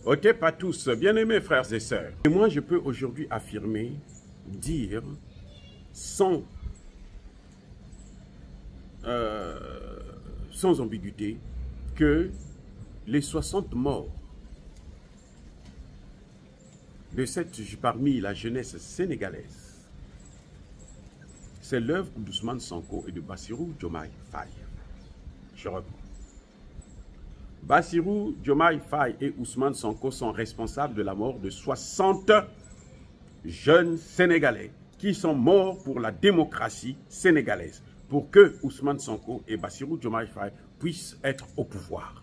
Ok, pas tous, bien-aimés frères et sœurs. Et moi, je peux aujourd'hui affirmer, dire, sans, sans ambiguïté, que les 60 morts parmi la jeunesse sénégalaise, c'est l'œuvre d'Ousmane Sonko et de Bassirou Diomaye Faye. Je reprends. Bassirou Diomaye Faye et Ousmane Sonko sont responsables de la mort de 60 jeunes Sénégalais qui sont morts pour la démocratie sénégalaise, pour que Ousmane Sonko et Bassirou Diomaye Faye puissent être au pouvoir.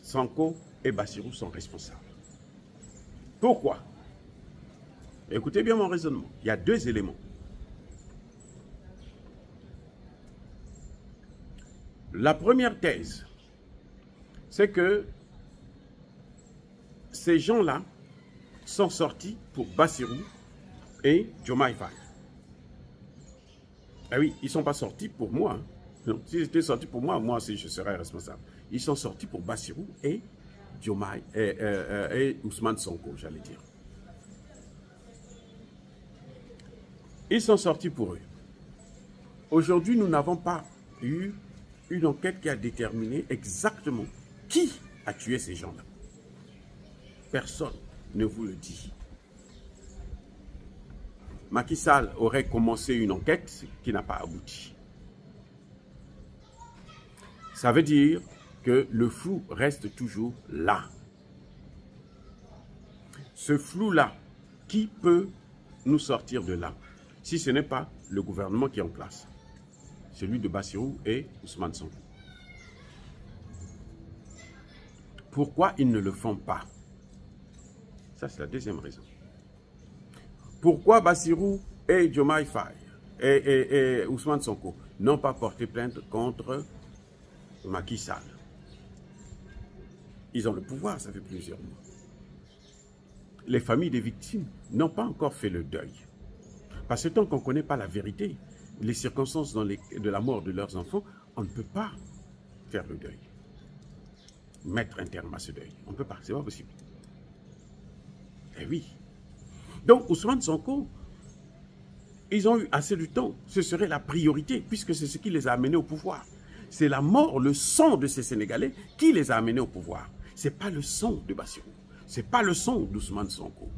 Sonko et Bassirou sont responsables. Pourquoi? Écoutez bien mon raisonnement. Il y a deux éléments. La première thèse, c'est que ces gens-là sont sortis pour Bassirou et Diomaye Faye. Ah oui, ils ne sont pas sortis pour moi. Hein. Non, s'ils étaient sortis pour moi, moi aussi je serais responsable. Ils sont sortis pour Bassirou et Diomaye et Ousmane Sonko, j'allais dire. Ils sont sortis pour eux. Aujourd'hui, nous n'avons pas eu une enquête qui a déterminé exactement qui a tué ces gens-là. Personne ne vous le dit. Macky Sall aurait commencé une enquête qui n'a pas abouti. Ça veut dire que le flou reste toujours là. Ce flou-là, qui peut nous sortir de là, si ce n'est pas le gouvernement qui est en place? Celui de Bassirou et Ousmane Sonko. Pourquoi ils ne le font pas? Ça, c'est la deuxième raison. Pourquoi Bassirou et Diomaye Faye et Ousmane Sonko n'ont pas porté plainte contre Macky Sall? Ils ont le pouvoir, ça fait plusieurs mois. Les familles des victimes n'ont pas encore fait le deuil. Parce que tant qu'on ne connaît pas la vérité, les circonstances de la mort de leurs enfants, on ne peut pas faire le deuil. Mettre un terme à ce deuil. On ne peut pas, c'est pas possible. Eh oui. Donc Ousmane Sonko, ils ont eu assez de temps. Ce serait la priorité, puisque c'est ce qui les a amenés au pouvoir. C'est la mort, le sang de ces Sénégalais qui les a amenés au pouvoir. Ce n'est pas le sang de Bassirou. Ce n'est pas le sang d'Ousmane Sonko.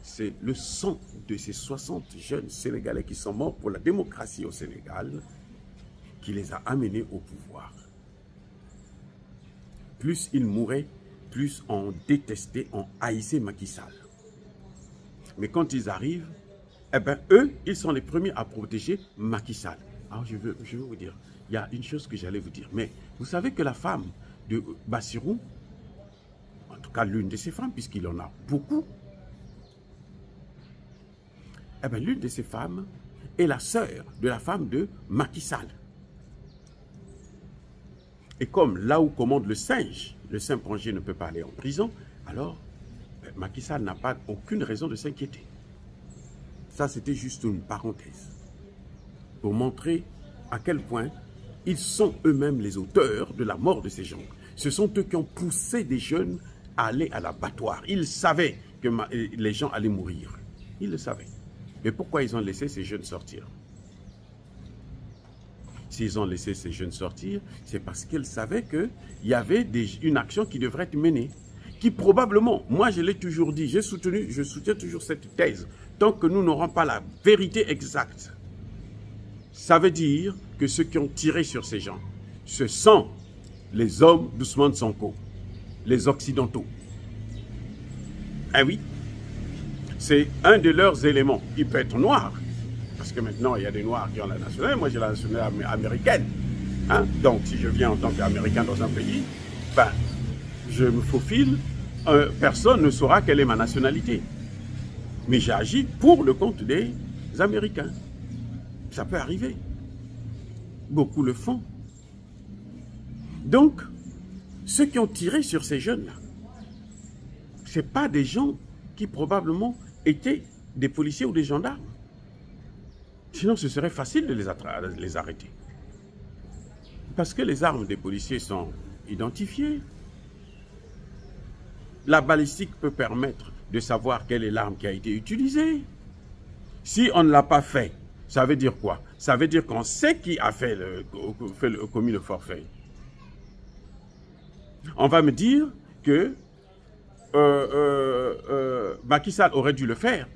C'est le sang de ces 60 jeunes Sénégalais qui sont morts pour la démocratie au Sénégal qui les a amenés au pouvoir. Plus ils mouraient, plus on détestait, on haïssait Macky Sall. Mais quand ils arrivent, eh ben, eux, ils sont les premiers à protéger Macky Sall. Alors je veux vous dire, il y a une chose que j'allais vous dire. Mais vous savez que la femme de Bassirou, en tout cas l'une de ses femmes, puisqu'il en a beaucoup, eh bien, l'une de ces femmes est la sœur de la femme de Macky Sall. Et comme là où commande le saint Prangé ne peut pas aller en prison, alors Macky Sall n'a pas aucune raison de s'inquiéter. Ça, c'était juste une parenthèse pour montrer à quel point ils sont eux-mêmes les auteurs de la mort de ces gens. Ce sont eux qui ont poussé des jeunes à aller à l'abattoir. Ils savaient que les gens allaient mourir. Ils le savaient. Mais pourquoi ils ont laissé ces jeunes sortir? S'ils ont laissé ces jeunes sortir, c'est parce qu'ils savaient qu'il y avait une action qui devrait être menée. Qui probablement, moi je l'ai toujours dit, je soutiens toujours cette thèse. Tant que nous n'aurons pas la vérité exacte, ça veut dire que ceux qui ont tiré sur ces gens, ce sont les hommes d'Ousmane Sonko, les Occidentaux. Ah oui, c'est un de leurs éléments. Il peut être noir, parce que maintenant il y a des noirs qui ont la nationalité, moi j'ai la nationalité américaine. Hein? Donc si je viens en tant qu'Américain dans un pays, ben, je me faufile, personne ne saura quelle est ma nationalité. Mais j'ai agi pour le compte des Américains. Ça peut arriver. Beaucoup le font. Donc, ceux qui ont tiré sur ces jeunes-là, ce n'est pas des gens qui probablement étaient des policiers ou des gendarmes. Sinon, ce serait facile de les arrêter. Parce que les armes des policiers sont identifiées. La balistique peut permettre de savoir quelle est l'arme qui a été utilisée. Si on ne l'a pas fait, ça veut dire quoi? Ça veut dire qu'on sait qui a commis le forfait. On va me dire que Macky Sall aurait dû le faire.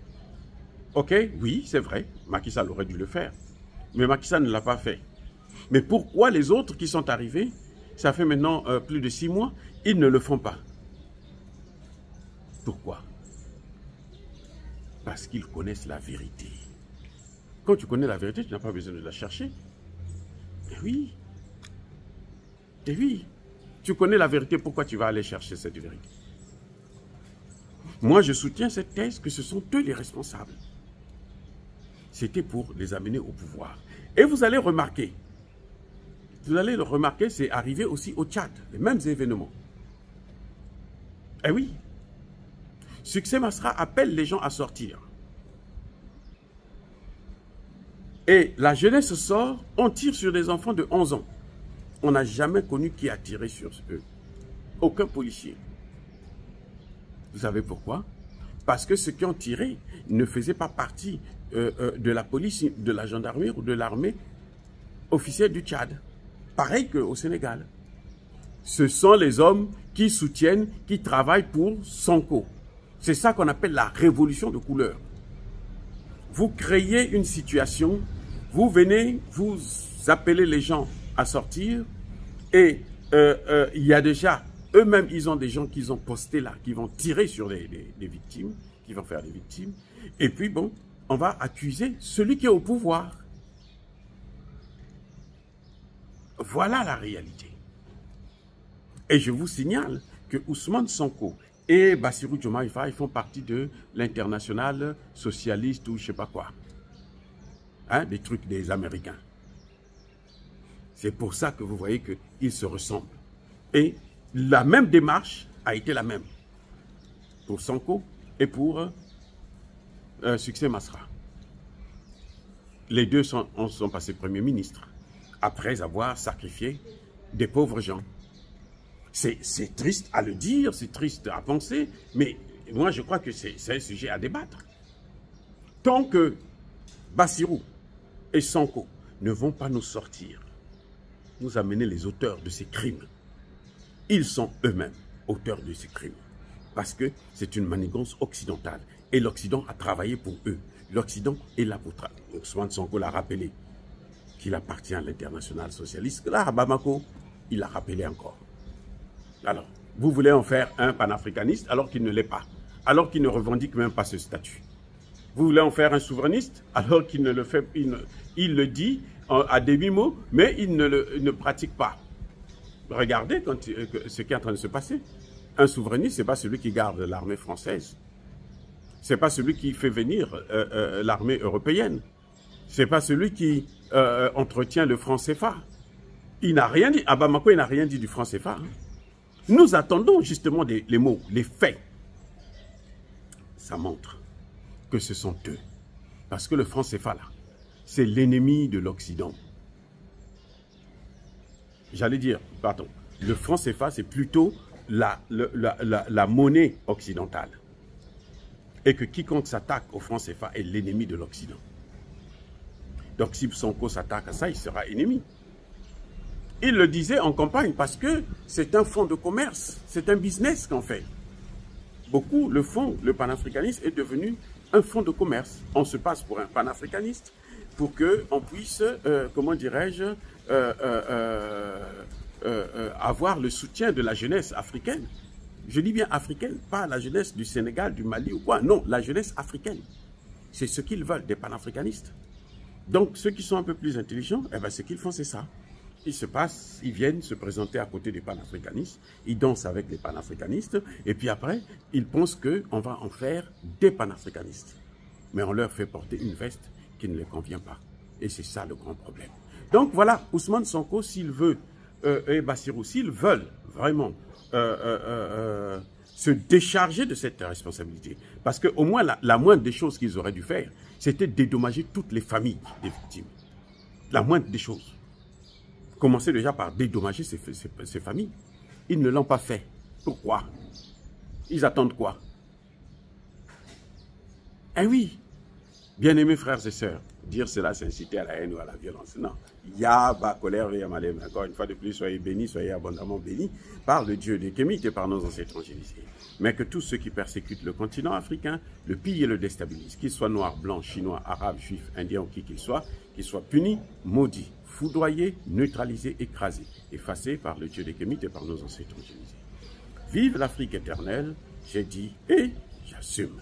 Ok, oui, c'est vrai, Macky Sall aurait dû le faire. Mais Macky Sall ne l'a pas fait. Mais pourquoi les autres qui sont arrivés, ça fait maintenant plus de 6 mois, ils ne le font pas? Pourquoi? Parce qu'ils connaissent la vérité. Quand tu connais la vérité, tu n'as pas besoin de la chercher. Eh oui. Eh oui. Tu connais la vérité, pourquoi tu vas aller chercher cette vérité? Moi, je soutiens cette thèse que ce sont eux les responsables. C'était pour les amener au pouvoir. Et vous allez remarquer, c'est arrivé aussi au Tchad, les mêmes événements. Eh oui. Succès Masra appelle les gens à sortir. Et la jeunesse sort, on tire sur des enfants de 11 ans. On n'a jamais connu qui a tiré sur eux. Aucun policier. Vous savez pourquoi? Parce que ceux qui ont tiré ne faisaient pas partie de la police, de la gendarmerie ou de l'armée officielle du Tchad. Pareil qu'au Sénégal. Ce sont les hommes qui soutiennent, qui travaillent pour Sonko. C'est ça qu'on appelle la révolution de couleur. Vous créez une situation, vous venez, vous appelez les gens à sortir et il y a déjà, eux-mêmes, ils ont des gens qu'ils ont postés là, qui vont tirer sur les victimes, qui vont faire des victimes. Et puis bon, on va accuser celui qui est au pouvoir. Voilà la réalité. Et je vous signale que Ousmane Sonko et Bassirou Diomaye Faye font partie de l'international socialiste ou je ne sais pas quoi. Hein, des trucs des Américains. C'est pour ça que vous voyez qu'ils se ressemblent. Et la même démarche a été la même pour Sonko et pour Succès Masra. Les deux sont passés premiers ministres après avoir sacrifié des pauvres gens. C'est triste à le dire, c'est triste à penser, mais moi je crois que c'est un sujet à débattre. Tant que Bassirou et Sonko ne vont pas nous sortir, nous amener les auteurs de ces crimes, ils sont eux-mêmes auteurs de ces crimes. Parce que c'est une manigance occidentale. Et l'Occident a travaillé pour eux. L'Occident est là pour travailler. Ousmane Sonko l'a rappelé qu'il appartient à l'international socialiste. Là, à Bamako, il l'a rappelé encore. Alors, vous voulez en faire un panafricaniste alors qu'il ne l'est pas, alors qu'il ne revendique même pas ce statut. Vous voulez en faire un souverainiste alors qu'il ne le fait, il le dit à demi-mot, mais il ne pratique pas. Regardez ce qui est en train de se passer. Un souverainiste, ce n'est pas celui qui garde l'armée française. Ce n'est pas celui qui fait venir l'armée européenne. Ce n'est pas celui qui entretient le franc CFA. Il n'a rien dit. À Bamako, il n'a rien dit du franc CFA. Hein. Nous attendons justement les mots, les faits. Ça montre que ce sont eux. Parce que le franc CFA, là, c'est l'ennemi de l'Occident. J'allais dire, pardon, le franc CFA, c'est plutôt la monnaie occidentale. Et que quiconque s'attaque au franc CFA est l'ennemi de l'Occident. Donc si Sonko s'attaque à ça, il sera ennemi. Il le disait en campagne parce que c'est un fonds de commerce, c'est un business qu'on fait. Beaucoup le font, le panafricanisme est devenu un fonds de commerce. On se passe pour un panafricaniste pour qu'on puisse, comment dirais-je, avoir le soutien de la jeunesse africaine. Je dis bien africaine, pas la jeunesse du Sénégal, du Mali ou quoi. Non, la jeunesse africaine. C'est ce qu'ils veulent, des panafricanistes. Donc, ceux qui sont un peu plus intelligents, eh ben, ce qu'ils font, c'est ça. Ils se passent, ils viennent se présenter à côté des panafricanistes, ils dansent avec les panafricanistes, et puis après, ils pensent qu'on va en faire des panafricanistes. Mais on leur fait porter une veste qui ne les convient pas. Et c'est ça le grand problème. Donc voilà, Ousmane Sonko, s'il veut, et Bassirou, s'ils veulent vraiment se décharger de cette responsabilité, parce qu'au moins la moindre des choses qu'ils auraient dû faire, c'était dédommager toutes les familles des victimes. La moindre des choses. commencer déjà par dédommager ces familles. Ils ne l'ont pas fait. Pourquoi? Ils attendent quoi? Eh oui, bien-aimés frères et sœurs, dire cela, c'est inciter à la haine ou à la violence. Non. Yaba, colère, Yamalem. Encore une fois de plus, soyez bénis, soyez abondamment bénis par le Dieu des Kémites et par nos ancêtres angélisés. Mais que tous ceux qui persécutent le continent africain, le pillent et le déstabilisent, qu'ils soient noirs, blancs, chinois, arabes, juifs, indiens ou qui qu'ils soient punis, maudits, foudroyés, neutralisés, écrasés, effacés par le Dieu des Kémites et par nos ancêtres angélisés. Vive l'Afrique éternelle, j'ai dit et j'assume.